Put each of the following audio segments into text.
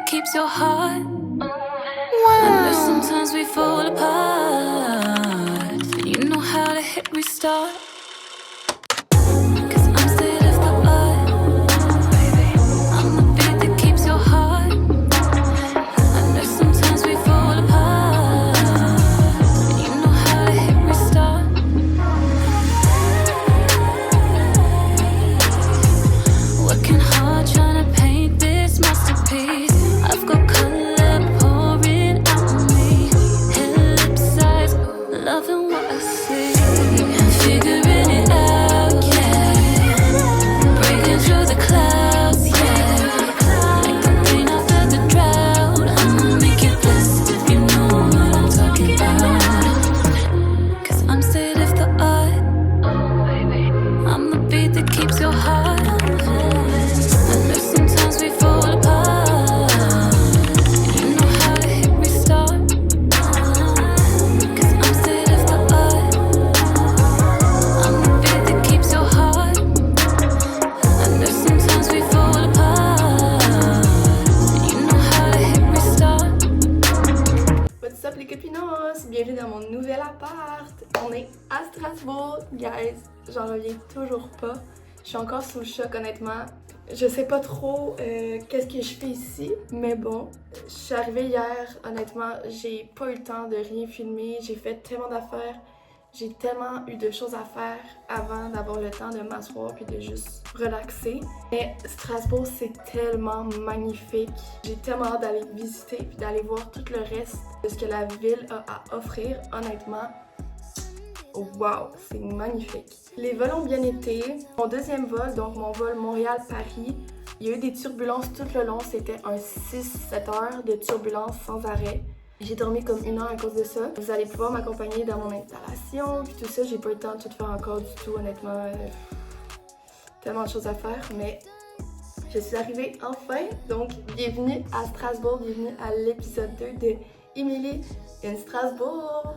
that keeps your heart. I know sometimes we fall apart. You know how to hit restart. Bienvenue dans mon nouvel appart. On est à Strasbourg, guys. J'en reviens toujours pas. Je suis encore sous le choc, honnêtement. Je sais pas trop qu'est-ce que je fais ici, mais bon. Je suis arrivée hier, honnêtement, j'ai pas eu le temps de rien filmer. J'ai fait tellement d'affaires. J'ai tellement eu de choses à faire avant d'avoir le temps de m'asseoir puis de juste relaxer. Mais Strasbourg, c'est tellement magnifique. J'ai tellement hâte d'aller visiter puis d'aller voir tout le reste de ce que la ville a à offrir. Honnêtement, wow, c'est magnifique. Les vols ont bien été. Mon deuxième vol, donc mon vol Montréal-Paris, il y a eu des turbulences tout le long. C'était un 6-7 heures de turbulences sans arrêt. J'ai dormi comme 1 heure à cause de ça. Vous allez pouvoir m'accompagner dans mon installation, puis tout ça. J'ai pas eu le temps de tout faire encore du tout, honnêtement. Tellement de choses à faire, mais je suis arrivée enfin. Donc, bienvenue à Strasbourg, bienvenue à l'épisode 2 de Emily in Strasbourg.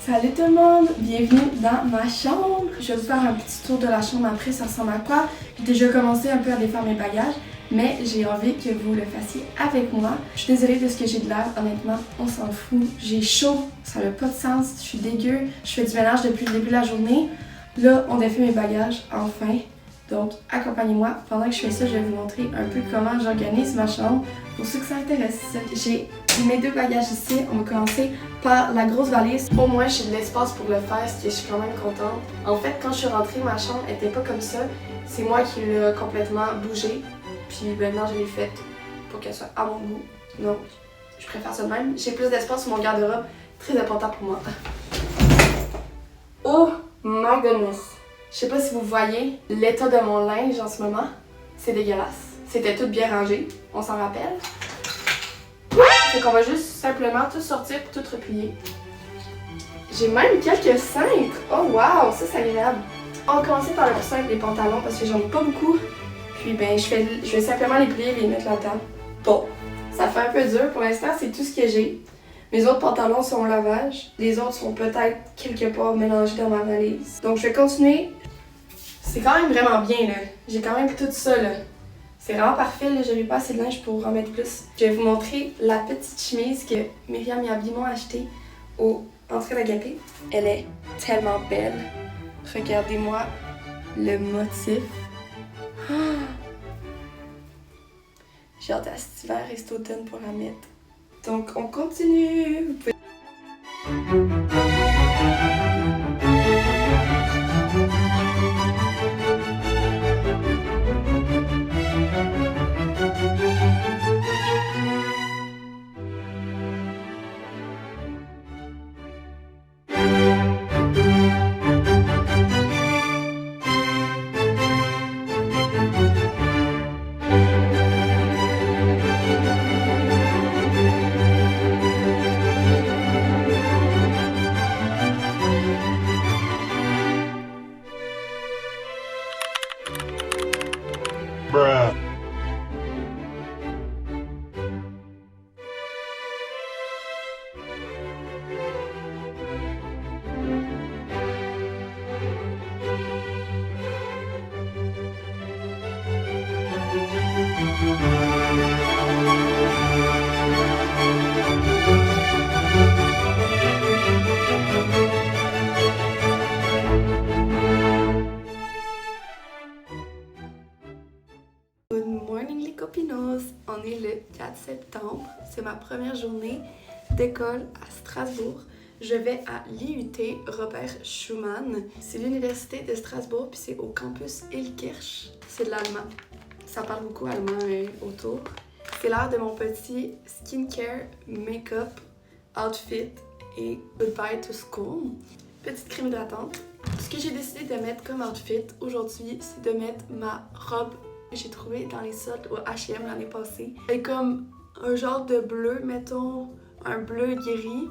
Salut tout le monde, bienvenue dans ma chambre. Je vais vous faire un petit tour de la chambre après, ça ressemble à quoi. J'ai déjà commencé un peu à défaire mes bagages, mais j'ai envie que vous le fassiez avec moi. Je suis désolée de ce que j'ai de l'air, honnêtement, on s'en fout. J'ai chaud, ça n'a pas de sens, je suis dégueu. Je fais du ménage depuis le début de la journée. Là, on défait mes bagages, enfin. Donc, accompagnez-moi. Pendant que je fais ça, je vais vous montrer un peu comment j'organise ma chambre pour ceux que ça intéresse. J'ai mes 2 bagages ici. On va commencer par la grosse valise. Au moins, j'ai de l'espace pour le faire, ce que je suis quand même contente. En fait, quand je suis rentrée, ma chambre était pas comme ça. C'est moi qui l'ai complètement bougé. Puis maintenant, je l'ai faite pour qu'elle soit à mon goût. Donc, je préfère ça de même. J'ai plus d'espace sur mon garde-robe. Très important pour moi. Oh my goodness! Je sais pas si vous voyez l'état de mon linge en ce moment. C'est dégueulasse. C'était tout bien rangé, on s'en rappelle. Fait qu'on va juste simplement tout sortir pour tout replier. J'ai même quelques cintres. Oh wow, ça c'est agréable. On va commencer par le plus simple, les pantalons, parce que j'en ai pas beaucoup. Puis ben je vais simplement les plier et les mettre là-dedans. Bon, ça fait un peu dur. Pour l'instant, c'est tout ce que j'ai. Mes autres pantalons sont au lavage. Les autres sont peut-être quelque part mélangés dans ma valise. Donc je vais continuer. C'est quand même vraiment bien là. J'ai quand même tout ça là. C'est vraiment parfait là. J'avais pas assez de linge pour en mettre plus. Je vais vous montrer la petite chemise que Myriam et Abby m'ont achetée au Entrée d'Agapé. Elle est tellement belle. Regardez-moi le motif. Oh! J'ai hâte à cet hiver et cet automne pour la mettre. Donc on continue. Vous pouvez... on est le 4 septembre. C'est ma première journée d'école à Strasbourg. Je vais à l'IUT Robert Schumann. C'est l'université de Strasbourg, puis c'est au campus Illkirch. C'est de l'allemand. Ça parle beaucoup allemand autour. C'est l'heure de mon petit skincare, make-up, outfit et goodbye to school. Petite crème hydratante. Ce que j'ai décidé de mettre comme outfit aujourd'hui, c'est de mettre ma robe que j'ai trouvée dans les soldes au H&M l'année passée. Elle est comme un genre de bleu, mettons, un bleu gris.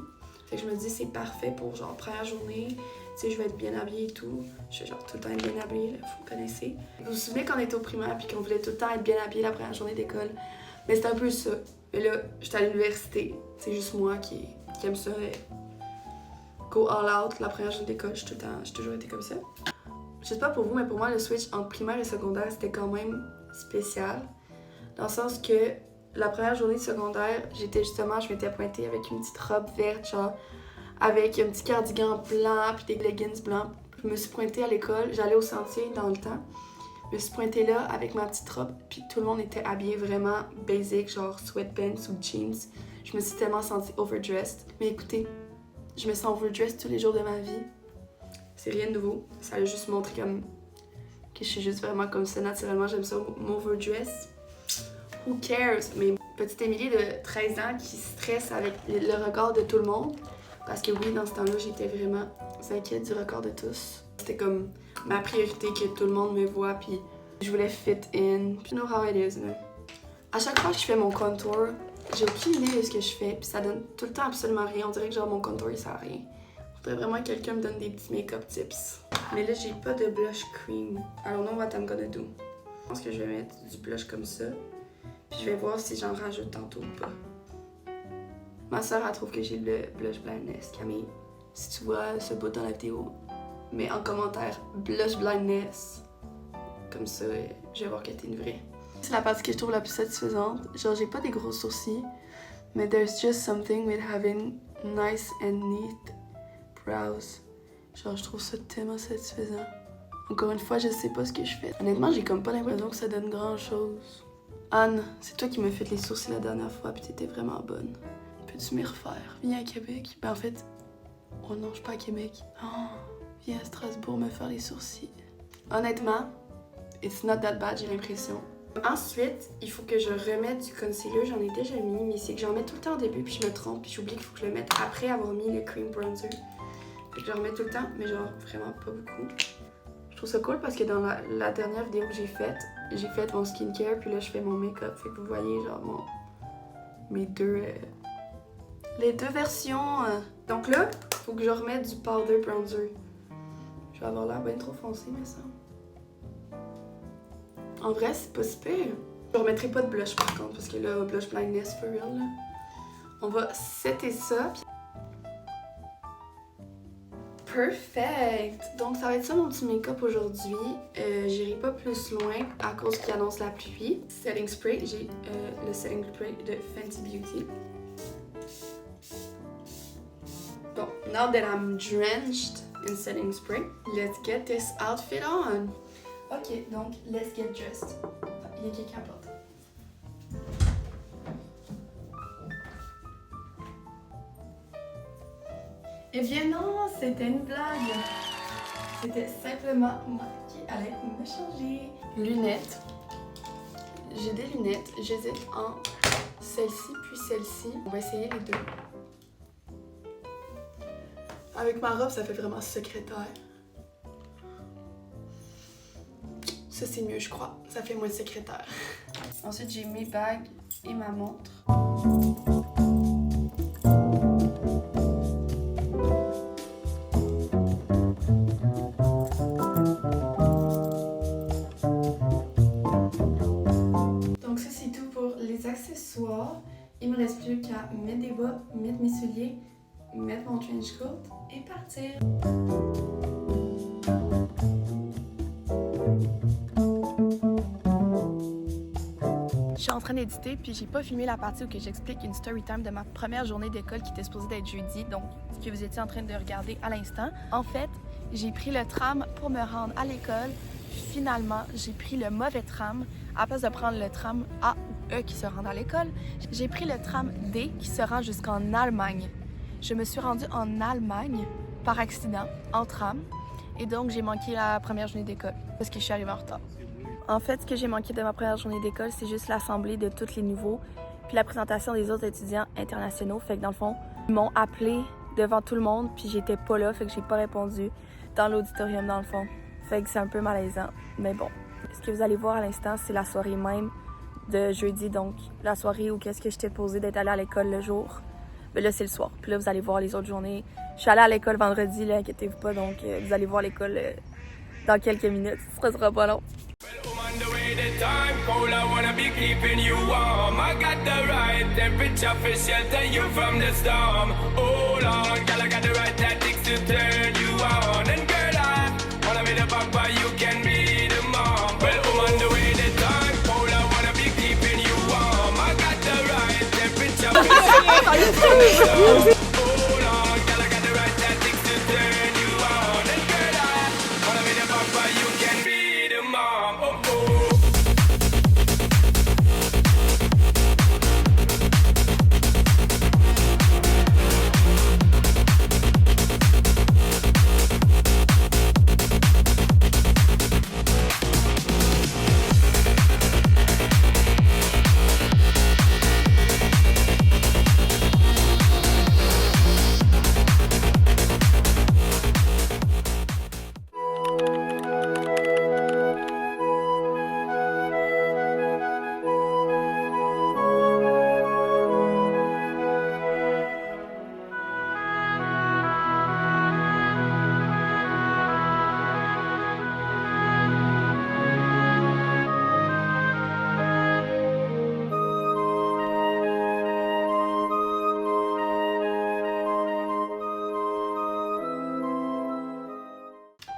Fait que je me dis c'est parfait pour genre première journée. Tu sais, je vais être bien habillée et tout. Je suis genre tout le temps bien habillée, là, vous connaissez. Vous vous souvenez quand on était au primaire puis qu'on voulait tout le temps être bien habillée la première journée d'école? Mais c'est un peu ça. Mais là, j'étais à l'université. C'est juste moi qui aime ça. Go all out la première journée d'école. J'ai toujours été comme ça. Je sais pas pour vous, mais pour moi, le switch entre primaire et secondaire, c'était quand même spécial. Dans le sens que la première journée de secondaire, je m'étais pointée avec une petite robe verte, genre, avec un petit cardigan blanc puis des leggings blancs. Je me suis pointée à l'école, j'allais au sentier dans le temps. Je me suis pointée là avec ma petite robe, puis tout le monde était habillé vraiment basic, genre sweatpants ou jeans. Je me suis tellement sentie overdressed. Mais écoutez, je me sens overdressed tous les jours de ma vie. C'est rien de nouveau. Ça a juste montré comme que je suis juste vraiment comme ça naturellement. J'aime ça, m'overdress. Who cares? Mais petite Émilie de 13 ans qui stresse avec le regard de tout le monde. Parce que oui, dans ce temps-là, j'étais vraiment inquiète du regard de tous. C'était comme ma priorité que tout le monde me voit, puis je voulais fit in. Puis you know how it is, là. À chaque fois que je fais mon contour, j'ai aucune idée de ce que je fais, puis ça donne tout le temps absolument rien. On dirait que genre mon contour il sert à rien. Faudrait vraiment que quelqu'un me donne des petits make-up tips. Mais là, j'ai pas de blush cream. Alors know what I'm gonna do. Je pense que je vais mettre du blush comme ça. Puis je vais voir si j'en rajoute tantôt ou pas. Ma soeur, elle trouve que j'ai le blush blindness. Camille, si tu vois ce bout dans la vidéo, mets en commentaire blush blindness. Comme ça, je vais voir que t'es une vraie. C'est la partie que je trouve la plus satisfaisante. Genre, j'ai pas des gros sourcils, mais there's just something with having nice and neat brows. Genre, je trouve ça tellement satisfaisant. Encore une fois, je sais pas ce que je fais. Honnêtement, j'ai comme pas l'impression que ça donne grand chose. Anne, c'est toi qui m'as fait les sourcils la dernière fois, puis t'étais vraiment bonne. Peux-tu m'y refaire? Viens à Québec. Ben en fait, oh non, je suis pas à Québec. Oh, viens à Strasbourg me faire les sourcils. Honnêtement, it's not that bad, j'ai l'impression. Ensuite, il faut que je remette du concealer. J'en ai déjà mis, mais c'est que j'en mets tout le temps au début, puis je me trompe, puis j'oublie qu'il faut que je le mette après avoir mis le cream bronzer. Fait que je remets tout le temps, mais genre vraiment pas beaucoup. Je trouve ça cool parce que dans la dernière vidéo que j'ai faite mon skincare, puis là je fais mon make-up. Fait que vous voyez genre les deux versions. Donc là, faut que je remette du powder bronzer. Je vais avoir l'air bien trop foncé, mais ça. En vrai, c'est pas si pire. Je remettrai pas de blush par contre, parce que là, blush blindness for real. Là. On va setter ça. Perfect! Donc ça va être ça mon petit make-up aujourd'hui. J'irai pas plus loin à cause qu'il annonce la pluie. Setting spray, j'ai le setting spray de Fenty Beauty. Bon, now that I'm drenched in setting spray, let's get this outfit on. Ok, donc let's get dressed. Il y a quelqu'un à la porte. Eh bien non, c'était une blague. C'était simplement moi qui allais me changer. Lunettes. J'ai des lunettes. J'hésite en celle-ci puis celle-ci. On va essayer les deux. Avec ma robe, ça fait vraiment secrétaire. Ça, c'est mieux, je crois. Ça fait moins secrétaire. Ensuite, j'ai mes bagues et ma montre. Donc ça, c'est tout pour les accessoires. Il me reste plus qu'à mettre des bas, mettre mes souliers, mettre mon trench coat et partir. Je suis en train d'éditer, puis j'ai pas filmé la partie où j'explique une story time de ma première journée d'école qui était supposée d'être jeudi, donc ce que vous étiez en train de regarder à l'instant. En fait, j'ai pris le tram pour me rendre à l'école. Finalement, j'ai pris le mauvais tram. À la place de prendre le tram A ou E qui se rend à l'école. J'ai pris le tram D qui se rend jusqu'en Allemagne. Je me suis rendue en Allemagne par accident, en tram, et donc j'ai manqué la première journée d'école parce que je suis arrivée en retard. En fait, ce que j'ai manqué de ma première journée d'école, c'est juste l'assemblée de tous les nouveaux, puis la présentation des autres étudiants internationaux. Fait que dans le fond, ils m'ont appelé devant tout le monde, puis j'étais pas là, fait que j'ai pas répondu dans l'auditorium dans le fond. Fait que c'est un peu malaisant, mais bon. Ce que vous allez voir à l'instant, c'est la soirée même de jeudi, donc la soirée où qu'est-ce que j'étais posée d'être allée à l'école le jour. Mais là, c'est le soir. Puis là, vous allez voir les autres journées. Je suis allée à l'école vendredi, là, inquiétez-vous pas, donc vous allez voir l'école dans quelques minutes. Ce sera pas long.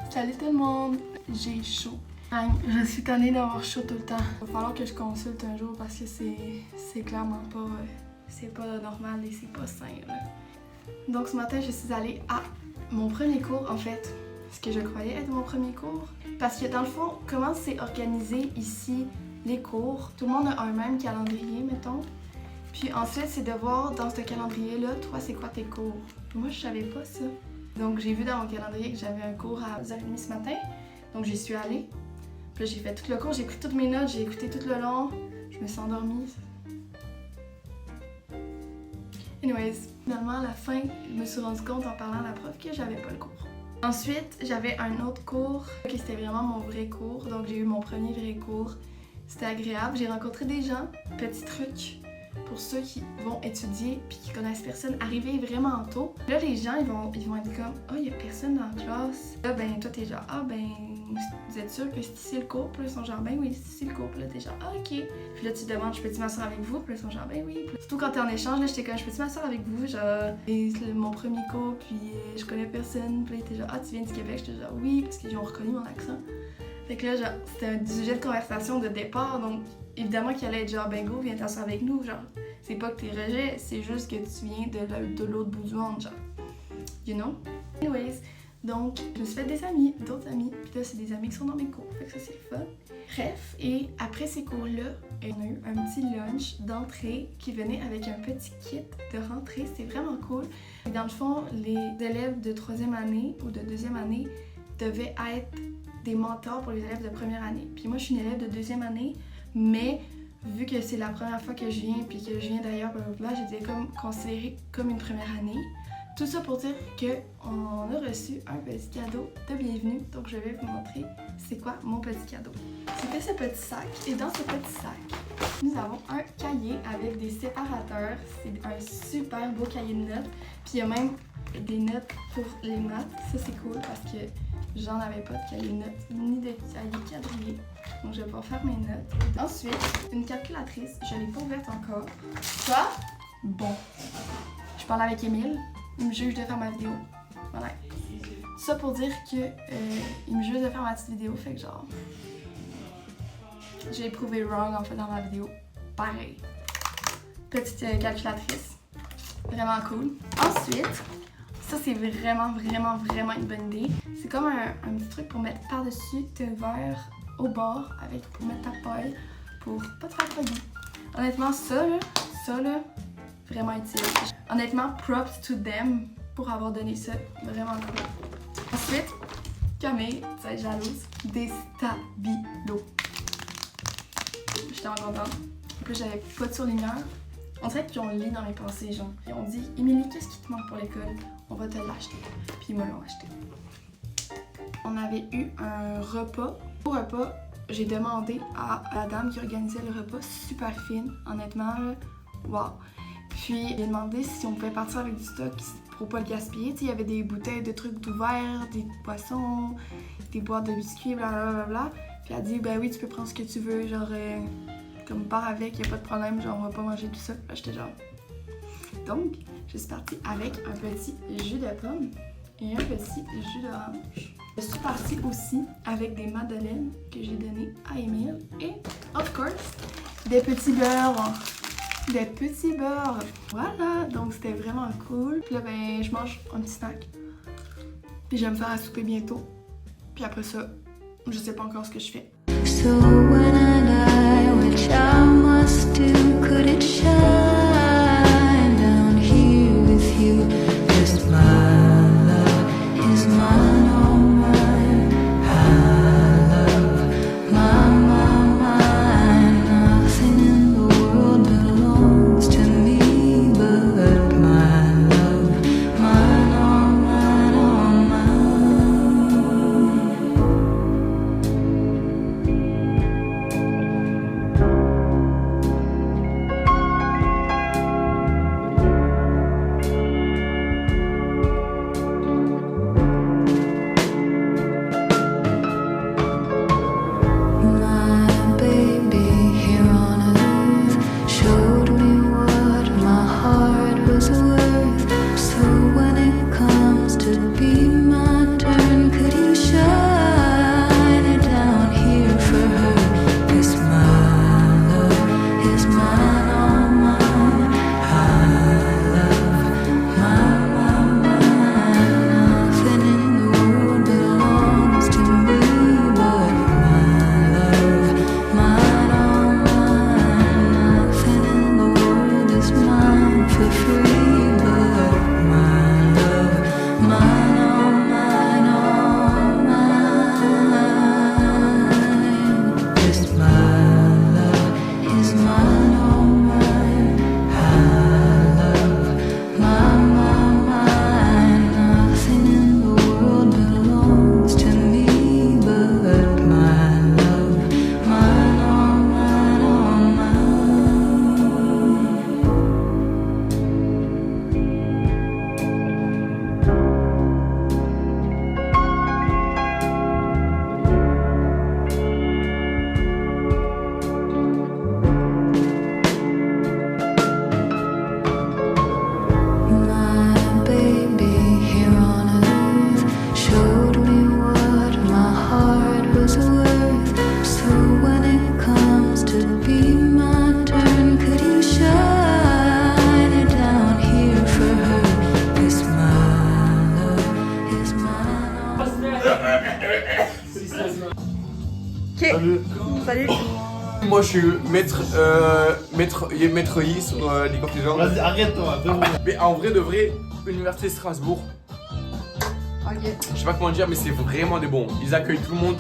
Salut tout le monde, j'ai chaud. Je suis tannée d'avoir chaud tout le temps. Il va falloir que je consulte un jour parce que c'est clairement pas, c'est pas normal et c'est pas sain. Là. Donc ce matin, je suis allée à mon premier cours en fait, ce que je croyais être mon premier cours. Parce que dans le fond, comment c'est organisé ici les cours, tout le monde a un même calendrier, mettons. Puis ensuite, c'est de voir dans ce calendrier-là, toi, c'est quoi tes cours. Moi, je savais pas ça. Donc, j'ai vu dans mon calendrier que j'avais un cours à 10h30 ce matin. Donc, j'y suis allée. Puis là, j'ai fait tout le cours, j'ai pris toutes mes notes, j'ai écouté tout le long. Je me suis endormie. Anyways, finalement, à la fin, je me suis rendu compte en parlant à la prof que j'avais pas le cours. Ensuite, j'avais un autre cours, qui c'était vraiment mon vrai cours. Donc, j'ai eu mon premier vrai cours. C'était agréable. J'ai rencontré des gens. Petit truc pour ceux qui vont étudier puis qui connaissent personne, arriver vraiment tôt. Là, les gens, ils vont être comme « Oh, il y a personne dans la classe. » Là, ben, toi, t'es genre « Ah, ben, vous êtes sûr que c'est ici le cours? » Puis là, ils sont genre « Ben oui, c'est ici le cours. » Puis là, t'es genre « Ah, ok. » Puis là, tu te demandes « Je peux-tu m'asseoir avec vous? » Puis là, ils sont genre « Ben oui. » Surtout quand t'es en échange, là, j'étais comme « Je peux-tu m'asseoir avec vous? » Genre, c'est mon premier cours, puis je connais personne. Puis là, t'es genre « Ah, tu viens du Québec? » J'étais genre « Oui. » Parce qu'ils ont reconnu mon accent. Fait que là, genre, c'était un sujet de conversation de départ, donc évidemment qu'il allait être genre « Ben go, viens t'asseoir avec nous. » Genre, c'est pas que t'es rejet, c'est juste que tu viens de l'autre bout du monde, genre. You know? Anyways, donc, je me suis fait des amis, d'autres amis, puis là, c'est des amis qui sont dans mes cours, fait que ça, c'est le fun. Bref, et après ces cours-là, on a eu un petit lunch d'entrée qui venait avec un petit kit de rentrée, c'était vraiment cool. Et dans le fond, les élèves de 3e année ou de 2e année devaient être des mentors pour les élèves de première année. Puis moi, je suis une élève de 2e année, mais vu que c'est la première fois que je viens, puis que je viens d'ailleurs, j'étais comme considérée comme une première année. Tout ça pour dire qu'on a reçu un petit cadeau de bienvenue, donc je vais vous montrer c'est quoi mon petit cadeau. C'était ce petit sac, et dans ce petit sac, nous avons un cahier avec des séparateurs. C'est un super beau cahier de notes, puis il y a même des notes pour les maths. Ça c'est cool parce que j'en avais pas de cahier de notes, ni de cahier quadrillé. Donc je vais pouvoir faire mes notes. Ensuite, une calculatrice, je l'ai pas ouverte encore. Ça, bon. Je parle avec Émile, il me juge de faire ma vidéo. Voilà. Ça pour dire que il me juge de faire ma petite vidéo, fait que genre j'ai prouvé wrong en fait dans ma vidéo. Pareil. Petite calculatrice. Vraiment cool. Ensuite, ça c'est vraiment une bonne idée. C'est comme un petit truc pour mettre par-dessus tes verres au bord pour mettre ta paille pour pas te faire froid. Honnêtement, ça là, vraiment utile. Honnêtement, props to them pour avoir donné ça. Vraiment cool. Ensuite, Camille, tu vas être jalouse, des stabilos. J'étais vraiment contente. En plus, j'avais pas de surligneur. On dirait qu'ils ont lu dans mes pensées, genre. Ils ont dit, Émilie, qu'est-ce qui te manque pour l'école? On va te l'acheter. Puis ils me l'ont acheté. On avait eu un repas. Au repas, j'ai demandé à la dame qui organisait le repas, super fine, honnêtement, là, wow. Puis j'ai demandé si on pouvait partir avec du stock pour pas le gaspiller. Tu sais, il y avait des bouteilles de trucs d'ouvert, des poissons, des boîtes de biscuits, blablabla. Puis elle a dit, ben oui, tu peux prendre ce que tu veux, genre, comme part avec, y a pas de problème, genre, on va pas manger tout ça. Là, j'étais genre. Donc, je suis partie avec un petit jus de pomme et un petit jus d'orange. Je suis partie aussi avec des madeleines que j'ai données à Émile et, of course, des petits beurres. Des petits beurres. Voilà, donc c'était vraiment cool. Puis là, ben, je mange un petit snack. Puis je vais me faire à souper bientôt. Puis après ça, je sais pas encore ce que je fais. So when I die, which I must do, could it shine down here with you? 'Cause my love is mine, all mine. I love mine. Nothing in the world belongs to me but my love, mine, all mine, all mine. My baby here on earth showed me what my heart was worth. So when it comes to be my turn, could you shine it down here for her? 'Cause my love is mine, all mine. I love mine. Nothing in the world belongs to me but my love, mine, all mine. Nothing in the world is mine for free but my love, mine, all mine, all mine. 'Cause my love is mine, all mine. I love mine. Nothing in the world belongs to me but my love, mine, all mine, all mine. My baby here on earth showed me what my heart was worth. So when it comes to be my turn, could you shine it down here for her? 'Cause my love is mine. Ok, salut. Moi je suis maître Yi sur League of Legends. Vas-y, arrête-toi, deux minutes. Mais en vrai de vrai, Université Strasbourg, Ok, je sais pas comment dire, mais c'est vraiment des bons. Ils accueillent tout le monde,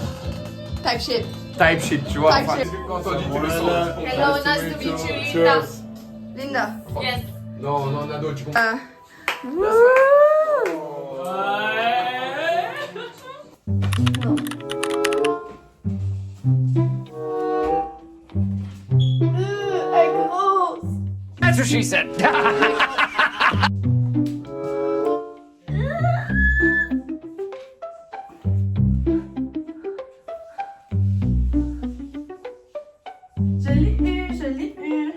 type shit. type shit, tu vois. Type shit. Quand on dit Voilà. le son, tu comprends. Hello, nice to meet you, Linda. Cheers. Linda. Non, non, Nado, tu comprends. Elle est grosse. That's what she said. Je l'ai eu, je l'ai eu.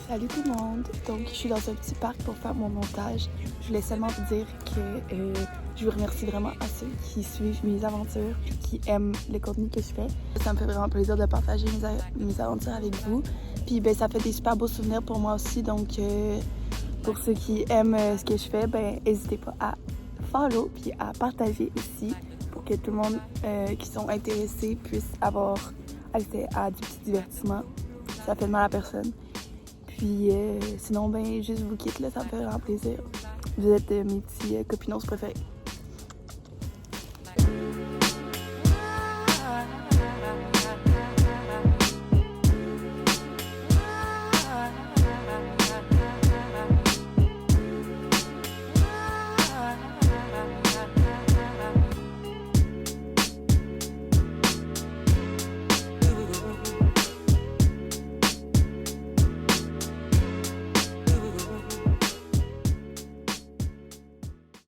Salut tout le monde! Donc, je suis dans un petit parc pour faire mon montage. Je voulais seulement vous dire que je vous remercie vraiment à ceux qui suivent mes aventures et qui aiment le contenu que je fais. Ça me fait vraiment plaisir de partager mes aventures avec vous. Puis, ben, ça fait des super beaux souvenirs pour moi aussi. Donc, pour ceux qui aiment ce que je fais, ben, n'hésitez pas à follow puis à partager aussi pour que tout le monde qui sont intéressés puisse avoir accès à du petit divertissement. Ça fait de mal à personne. Puis sinon, ben, juste vous quitte, là, ça me fait vraiment plaisir. Vous êtes mes petits copinos préférés.